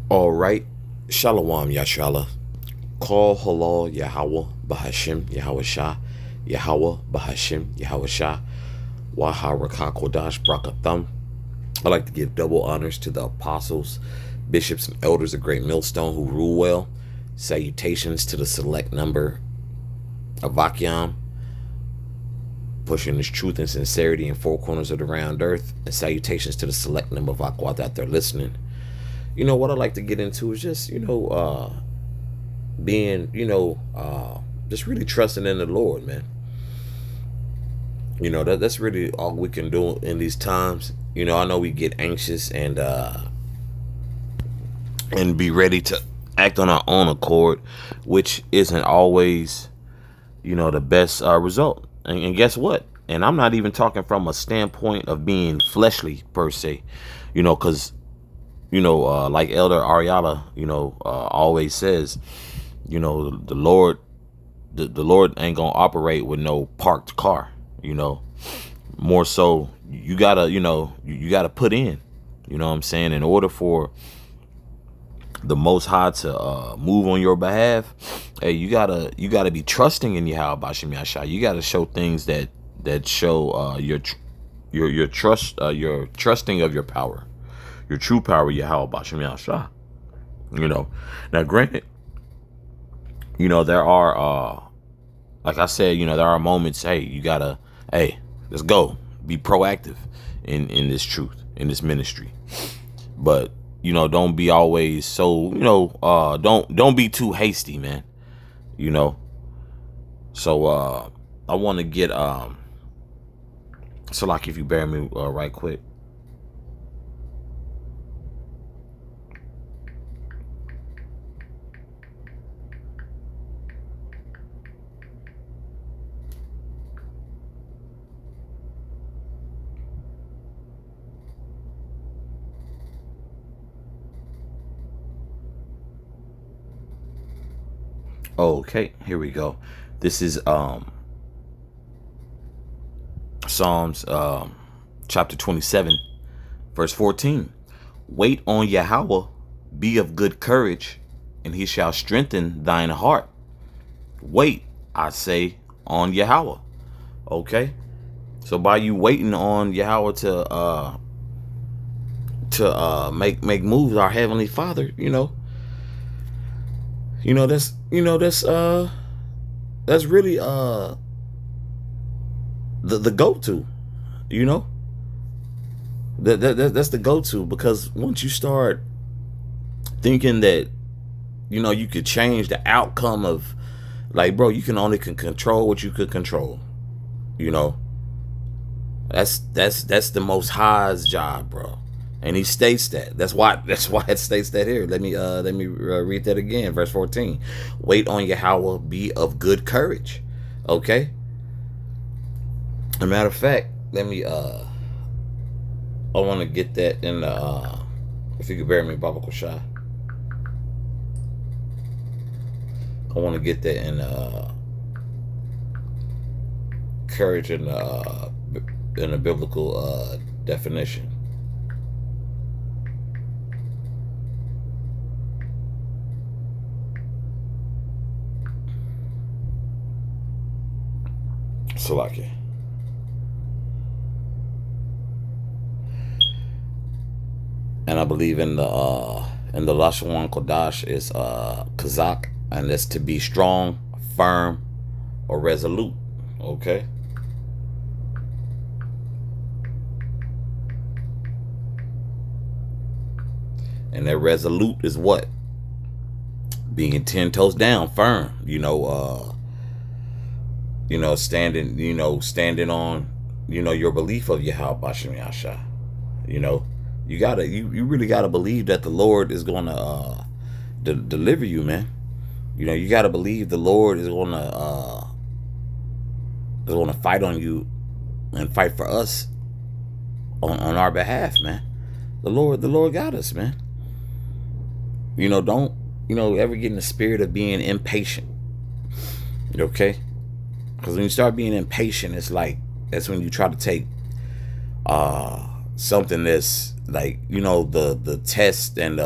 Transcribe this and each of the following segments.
All right. Shalom Yashala. Call halal Yahweh Bahashim Yahweh Shah. Yahweh Bahashim Yahweh Shah. Waha Rakah Kodash Brakathum. I'd like to give double honors to the apostles, bishops, and elders of Great Millstone who rule well. Salutations to the select number of Vakyam, pushing this truth and sincerity in four corners of the round earth. And salutations to the select number of Aquat that they're listening. What I'd like to get into is just, being, just really trusting in the Lord, man. That's really all we can do in these times. I know we get anxious and be ready to act on our own accord, which isn't always, the best result. And guess what? And I'm not even talking from a standpoint of being fleshly per se, because like Elder Ariala, always says, the Lord, the Lord ain't gonna operate with no parked car. More so, you gotta, you gotta put in. You know what I'm saying? In order for the Most High to move on your behalf, hey, you gotta be trusting in Yahweh Bashim Yashai. You gotta show things that show your trust, your trusting of your power, your true power, Yahweh Bashim Yashai. Now granted, there are like I said, there are moments, hey, you gotta, hey, let's go. Be proactive in this truth, in this ministry. But, don't be always so, don't be too hasty, man. So I wanna get so like if you bear me right quick. Okay, here we go. This is Psalms chapter 27, verse 14. Wait on Yahweh, be of good courage, and he shall strengthen thine heart. Wait, I say, on Yahweh. Okay? So by you waiting on Yahweh to make moves, our Heavenly Father, that's really the go-to, that's the go-to, because once you start thinking that you could change the outcome of, like, bro, you can only control what you could control. That's the Most High's job, bro. And he states that. That's why it states that here. Let me read that again. Verse 14. Wait on Yahweh, be of good courage. Okay? As a matter of fact, I want to get that in the, if you could bear me, Baba Koshai. I want to get that in courage in a biblical definition. Salaki. And I believe in the Lashon Kodash is Kazak, and it's to be strong, firm, or resolute. Okay. And that resolute is what? Being 10 toes down, firm. Standing on, your belief of Yahweh Bashim Yasha. You really gotta believe that the Lord is gonna deliver you, man. You gotta believe the Lord is gonna fight on you and fight for us on our behalf, man. The Lord got us, man. Don't ever get in the spirit of being impatient. Okay? Because when you start being impatient, it's like that's when you try to take something that's like the test and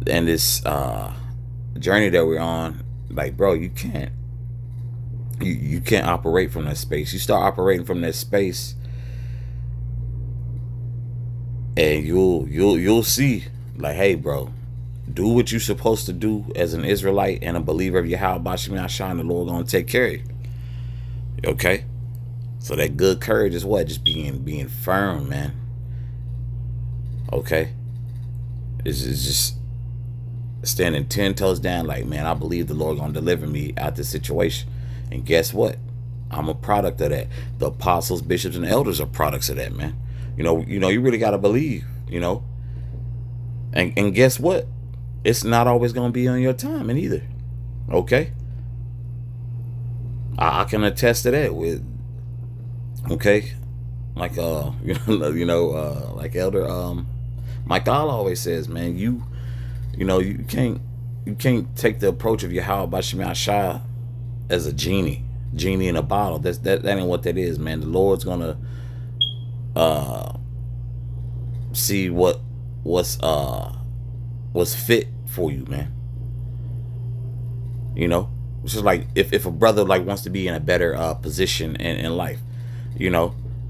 and this journey that we're on, like, bro, you can't operate from that space. You start operating from that space, and you'll see, like, hey, bro, do what you're supposed to do as an Israelite and a believer of Yahweh Bashim Yahshua. The Lord gonna take care of you. Okay, so that good courage is what, just being firm, man. Okay, it's just standing 10 toes down, like, man, I believe the Lord gonna deliver me out this situation. And guess what? I'm a product of that. The apostles, bishops, and elders are products of that, man. You really gotta believe, And guess what? It's not always gonna be on your time, and either. Okay? I can attest to that with, okay, like like Elder Mike Allah always says, man, you can't take the approach of Yahweh Bashim Yahshua as a genie in a bottle. That ain't what that is, man. The Lord's gonna see what's fit for you, man. It's just like if a brother like wants to be in a better position in life,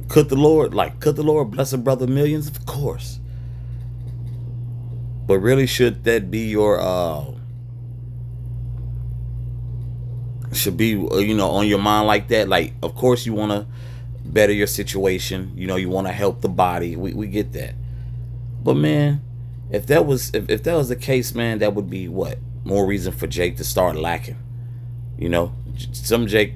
could the Lord bless a brother millions? Of course. But really, should that be your should be on your mind like that? Like, of course you want to better your situation. You want to help the body. We get that. But man, if that was the case, man, that would be what? More reason for Jake to start lacking. Some Jake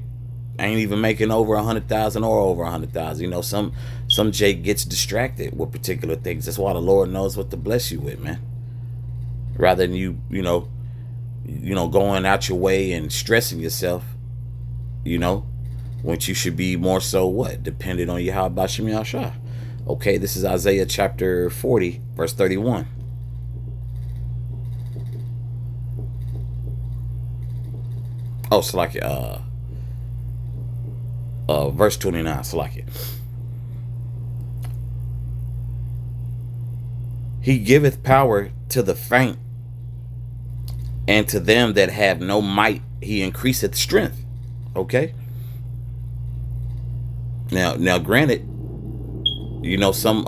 ain't even making over 100,000 or over 100,000. Some Jake gets distracted with particular things. That's why the Lord knows what to bless you with, man. Rather than you going out your way and stressing yourself, when you should be more so what? Dependent on Yahweh Bashim Yahshua. Okay, this is Isaiah chapter 40, verse 31. Oh, Salakia, verse 29, Salakia. He giveth power to the faint, and to them that have no might he increaseth strength. Okay. Now granted, some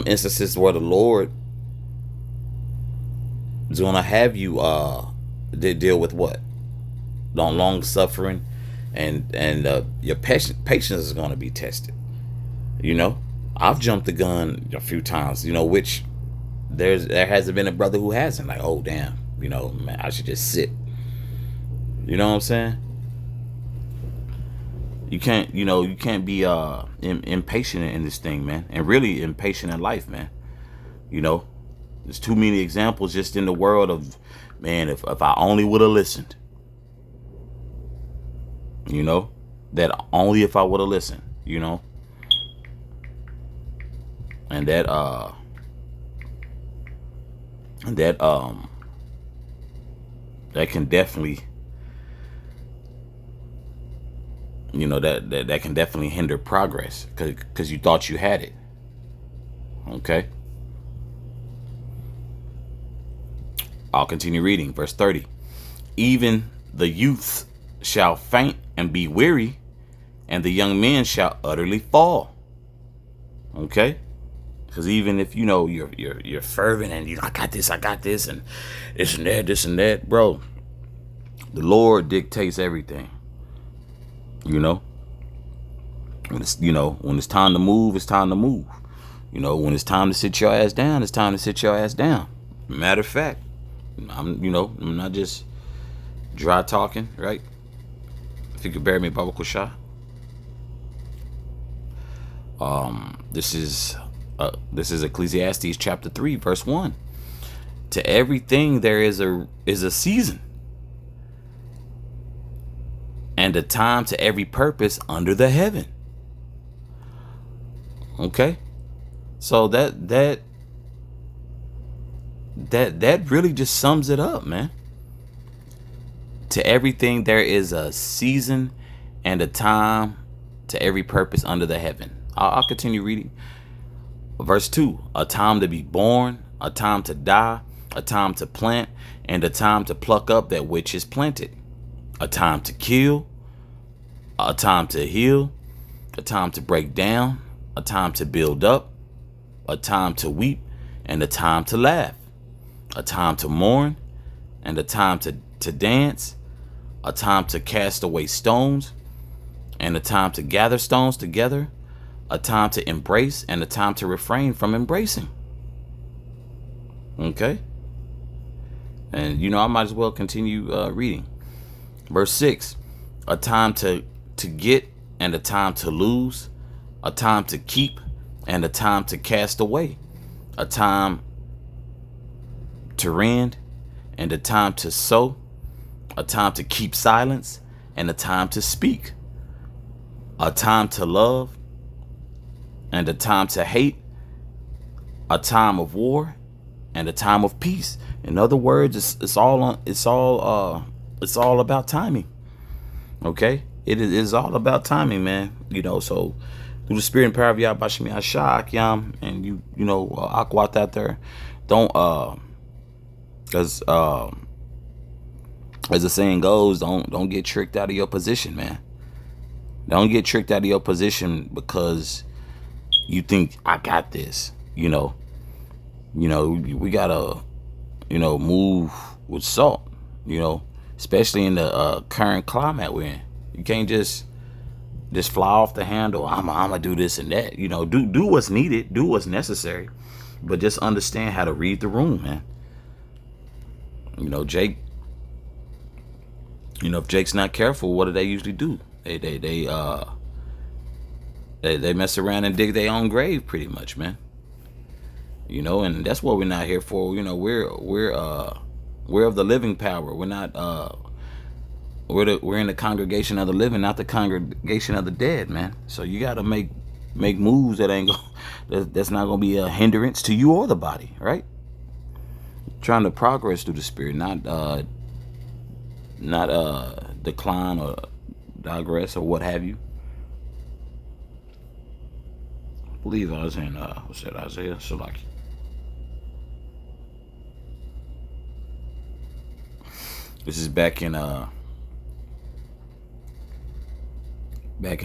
instances where the Lord is gonna have you deal with what? Long suffering, and your patience is gonna be tested. I've jumped the gun a few times, which there hasn't been a brother who hasn't. Like, oh damn, man, I should just sit. You know what I'm saying? You can't be impatient in this thing, man, and really impatient in life, man. There's too many examples just in the world of, man, if I only would have listened. That only if I would have listened, and that can definitely, that can definitely hinder progress because you thought you had it. Okay, I'll continue reading verse 30. Even the youths shall faint and be weary, and the young men shall utterly fall. Okay, because even if you're fervent and I got this, and this and that, bro, the Lord dictates everything. When it's time to move, it's time to move. When it's time to sit your ass down, it's time to sit your ass down. Matter of fact, I'm not just dry talking, right? If you could bear me, Baba Kusha. This is Ecclesiastes chapter 3, verse 1. To everything there is a season, and a time to every purpose under the heaven. Okay, so that really just sums it up, man. To everything there is a season and a time to every purpose under the heaven. I'll continue reading. Verse 2, a time to be born, a time to die, a time to plant, and a time to pluck up that which is planted, a time to kill, a time to heal, a time to break down, a time to build up, a time to weep, and a time to laugh, a time to mourn, and a time to dance, a time to cast away stones, and a time to gather stones together, a time to embrace, and a time to refrain from embracing. Okay? And I might as well continue reading. Verse 6, a time to get and a time to lose, a time to keep and a time to cast away, a time to rend and a time to sow, a time to keep silence and a time to speak, a time to love and a time to hate, a time of war and a time of peace. In other words, it's all about timing. Okay, it is all about timing, man. So through the spirit and power of Yahweh Bashimi Ashak Yam, and Akwat out there, don't because as the saying goes, don't get tricked out of your position, man. Don't get tricked out of your position because you think I got this. We gotta move with salt. Especially in the current climate we're in. You can't just fly off the handle. I'ma do this and that. Do what's needed, do what's necessary, but just understand how to read the room, man. Jake. If Jake's not careful, what do they usually do? They mess around and dig their own grave, pretty much, man. And that's what we're not here for. We're of the living power. We're not we're in the congregation of the living, not the congregation of the dead, man. So you got to make moves that's not gonna be a hindrance to you or the body, right? Trying to progress through the spirit, not decline or digress or what have you. I believe I was in Isaiah Salaki. This is back in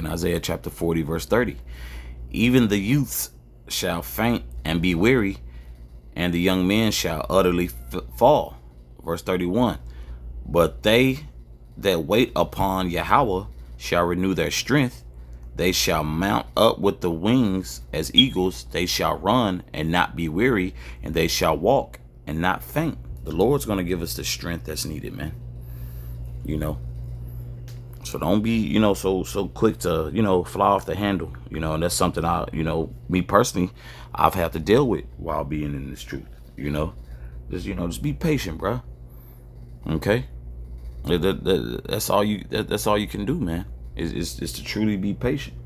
Isaiah chapter 40 verse 30. Even the youths shall faint and be weary, and the young men shall utterly fall. Verse 31. But they that wait upon Yahweh shall renew their strength. They shall mount up with the wings as eagles. They shall run and not be weary, and they shall walk and not faint. The Lord's going to give us the strength that's needed, man. So don't be, so quick to, fly off the handle, and that's something me personally, I've had to deal with while being in this truth, just be patient, bro. Okay. That's all you can do, man, is to truly be patient.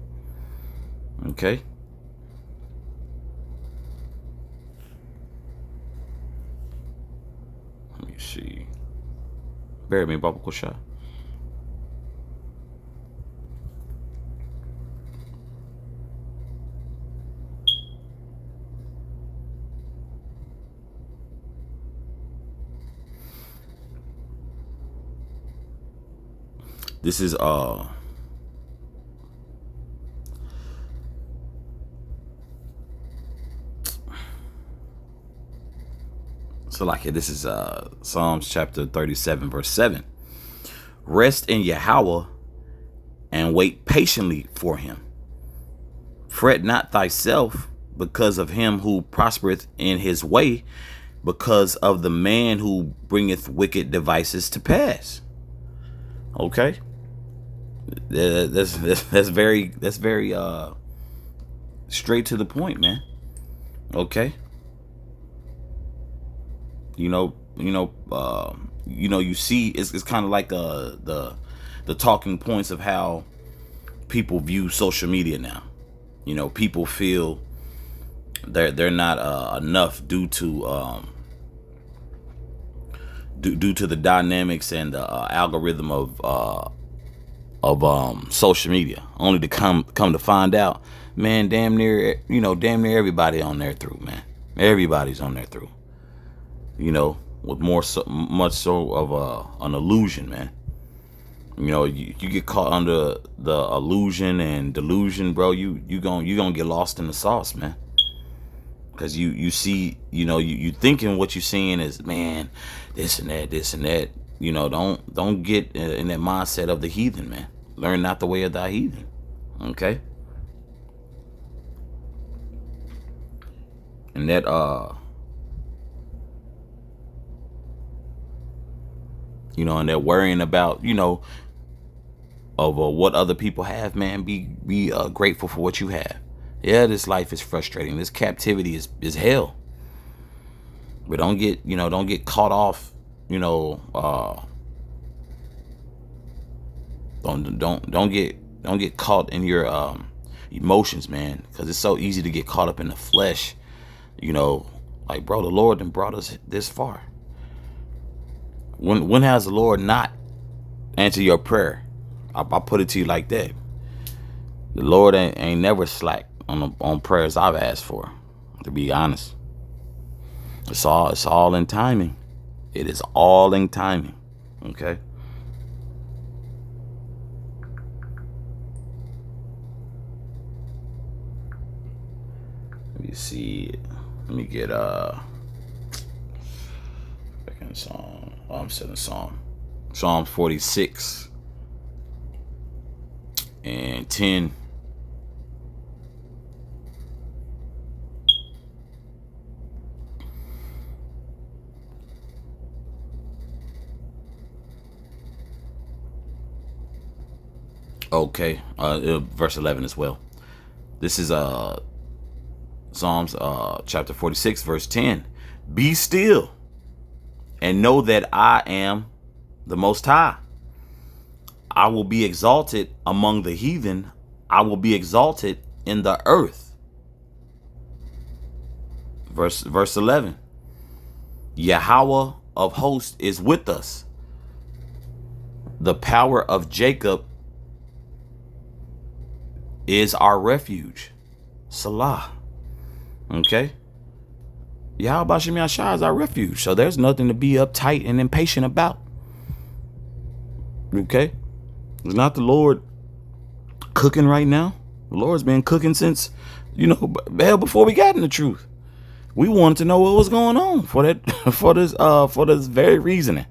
Okay. Let me see. Bear me, Baba Kosha. This is this is Psalms chapter 37 verse 7. Rest in Yahweh and wait patiently for him. Fret not thyself because of him who prospereth in his way, because of the man who bringeth wicked devices to pass. Okay. That's very straight to the point, man. Okay. You see, it's kind of like the talking points of how people view social media now. People feel they're not enough due to the dynamics and the algorithm of social media, only to come to find out, man, damn near everybody on there through, man. Everybody's on there through. With much so of an illusion, man. You get caught under the illusion and delusion, bro. You gonna get lost in the sauce, man. Because you see, you thinking what you're seeing is, man, this and that. Don't get in that mindset of the heathen, man. Learn not the way of thy heathen. Okay. And that and they're worrying about, of what other people have, man. Be grateful for what you have. Yeah, this life is frustrating. This captivity is hell. But don't get caught off. Don't get caught in your emotions, man. Because it's so easy to get caught up in the flesh. Like, bro, the Lord done brought us this far. When has the Lord not answered your prayer? I put it to you like that. The Lord ain't never slack on prayers I've asked for, to be honest. It's all in timing. It is all in timing. Okay. Let me see. Let me get second song. Oh, I'm setting Psalm 46 and 10. Okay, verse 11 as well. This is Psalms chapter 46 verse 10. Be still and know that I am the Most High. I will be exalted among the heathen. I will be exalted in the earth. Verse 11. Yahweh of hosts is with us. The power of Jacob is our refuge. Salah. Okay. Yahweh Shem Yahshua is our refuge. So there's nothing to be uptight and impatient about. Okay. It's not the Lord cooking right now. The Lord's been cooking since, hell, before we got in the truth. We wanted to know what was going on for this very reasoning.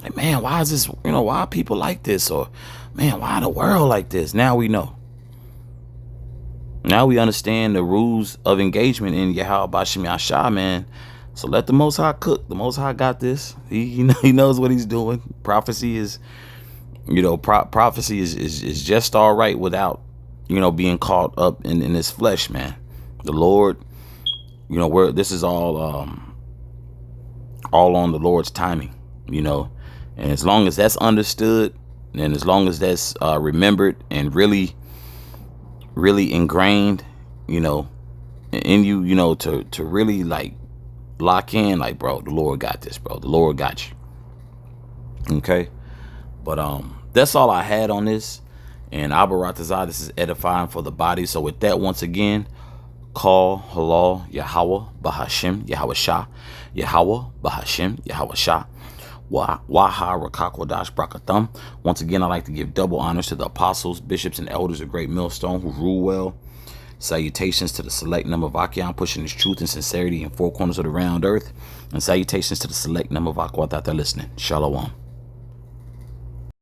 Like, man, why is this, why are people like this? Or, man, why the world like this? Now we know. Now we understand the rules of engagement in Yahweh Bashim Yahshua, man. So let the Most High cook. The Most High got this. He knows what he's doing. Prophecy is, prophecy is just all right without, being caught up in this flesh, man. The Lord, this is all on the Lord's timing, and as long as that's understood, and as long as that's remembered and really ingrained, in you, to really like lock in, like, bro, the Lord got this, bro. The Lord got you. Okay. But that's all I had on this. And Abaratazah, this is edifying for the body. So with that, once again, call halal Yahweh Bahashim Yahweh Shah Yahweh Bahashim Yahweh Shah Waha Rakakwadash Brakathum. Once again, I'd like to give double honors to the apostles, bishops, and elders of Great Millstone who rule well. Salutations to the select number of Achaeon pushing his truth and sincerity in four corners of the round earth. And salutations to the select number of Aquat that they're listening. Shalom.